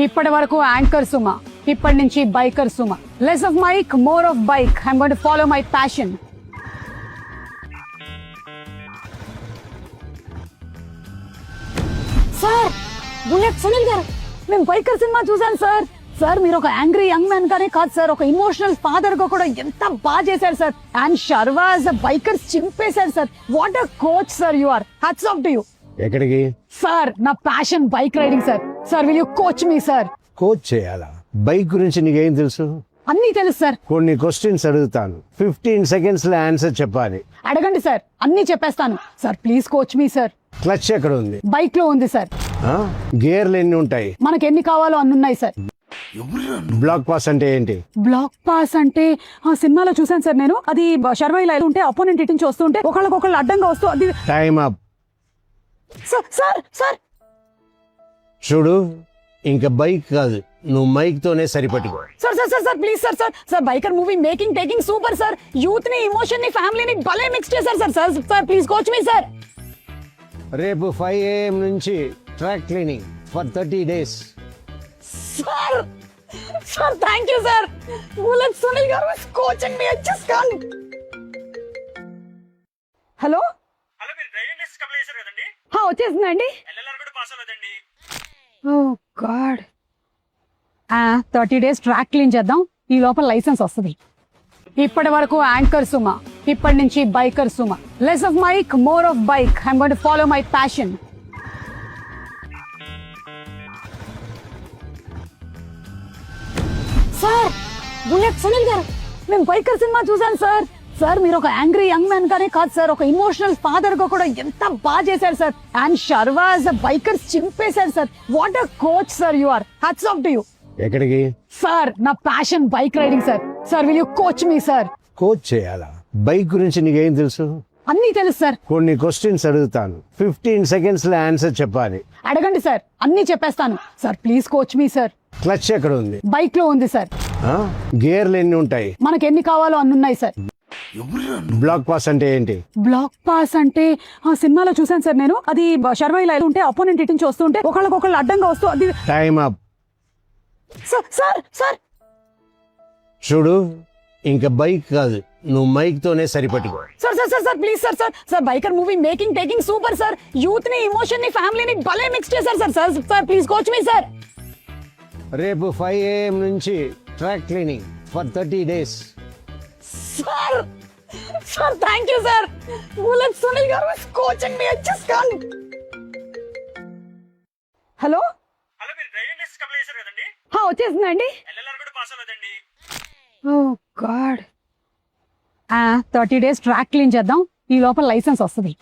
ఇప్పటి వరకు యాంకర్ సుమ, ఇప్పటి నుంచి biker Suma. Less of mic, more of bike. I'm going to follow my passion. Sir, bullet Sunil garu, నేను biker cinema చూసాను సార్. సార్, మీరు ఒక యాంగ్రీ యంగ్ మ్యాన్ గానే కాదు సార్, ఒక ఇమోషనల్ ఫాదర్ గా కూడా ఎంత బాగా చేశారు సార్. అండ్ శర్వాజ్ బైకర్స్ చింపేశారు sir. What a coach sir you are. Hats off to you. ఎక్కడికి సార్? నా passion bike riding sir. Sir, will you coach me sir? Coach చేయాలా? బైక్ గురించి నీకేం తెలుసు? అన్నీ తెలుసు సార్. కొన్ని క్వశ్చన్స్ అడుగుతాను, 15 సెకండ్స్ లో ఆన్సర్ చెప్పాలి. అడగండి సార్, అన్నీ చెప్పేస్తాను sir. Please coach me sir. Clutch ఎక్కడ ఉంది? బైక్ లో ఉంది సార్. గేర్లు ఎన్ని ఉంటాయి? మనకి ఎన్ని కావాలో అన్ని ఉన్నాయి సార్. బ్లాక్ పాస్ అంటే ఏంటి? బ్లాక్ పాస్ అంటే ఆ సినిమాలో చూసాను సార్ నేను. అది శర్మ ఇలా ఉంటే అపోనెంట్ ఇటు నుంచి వస్తుంటే ఒకళ్ళకొకళ్ళు అడ్డంగా వస్తూ అది. Time up. Sir sir sir చూడు, ఇంకా బైక్ కాదు, నువ్వు మైక్ తోనే సరిపెట్టుకో. Sir sir sir sir please sir. Sir sir biker movie making taking super sir. Youth ని, ఎమోషన్ ని, ఫ్యామిలీని భలే మిక్స్ చేశారు sir. Sir sir please coach me sir. రేపు 5 AM నుంచి track cleaning for 30 days. Sir sir thank you sir. Bullet Sunil గారు is coaching me. I just can't. Hello hello, మీరు driving test apply చేశారు కదండి? వచ్చేసిందండి. ఎల్ఎల్ఆర్ కూడా pass అవ్వదండి. ఓ God. 30 days track clean చేద్దాం, ఈ లోపల లైసెన్స్ వస్తుంది. ఇప్పటి వరకు యాంకర్ సుమ, ఇప్పటి నుంచి biker Suma. Less of mic, more of bike. I'm going to follow my passion. Sir, bullet Sunil garu, నేను బైకర్ సినిమా చూసాను సార్. సార్, మీరు ఒక యాంగ్రీ యంగ్ మ్యాన్ గానే కాదు సార్, ఒక ఇమోషనల్ ఫాదర్ గా కూడా ఎంత బాగా చేశారు సార్. అండ్ శర్వాజ్ బైకర్స్ చింపేశారు sir. What a coach sir you are. Hats off to you. ఎక్కడికి? సార్, నా passion bike riding sir. Sir, will you coach me sir? Coach చేయాలా? బైక్ గురించి నీకేం తెలుసు? అన్నీ తెలుసు సార్. కొన్ని క్వశ్చన్స్ అడుగుతాను, 15 సెకండ్స్ లో ఆన్సర్ చెప్పాలి. అడగండి సార్, అన్నీ చెప్పేస్తాను sir. Please coach me sir. Clutch ఎక్కడ ఉంది? బైక్ లో ఉంది సార్. గేర్లు ఎన్ని ఉంటాయి? మనకి ఎన్ని కావాలో అన్ని ఉన్నాయి సార్. బ్లాక్ పాస్ అంటే ఏంటి? బ్లాక్ పాస్ అంటే ఆ సినిమాలో చూసాను సార్ నేను. అది శర్మ ఇలా ఉంటే అపోనెంట్ ఇటు నుంచి వస్తుంటే ఒకళ్ళకొకళ్ళు అడ్డంగా వస్తూ అది. Time up. Sir sir sir చూడు, ఇంకా బైక్ కాదు, నువ్వు మైక్ తోనే సరిపెట్టుకో. Sir sir sir sir please sir. Sir sir biker movie making taking super sir. Youth ని, ఎమోషన్ ని, ఫ్యామిలీని భలే మిక్స్ చేశారు sir. Sir sir please coach me sir. రేపు 5 AM నుంచి track cleaning for 30 days. Sir sir thank you sir. Bullet Sunil గారు is coaching me. I just can't. Hello hello, మీరు driving test apply చేశారు కదండి? వచ్చేసిందండి. ఎల్ఎల్ఆర్ కూడా pass అవ్వదండి. ఓ God. 30 days track clean చేద్దాం, ఈ లోపల లైసెన్స్ వస్తుంది.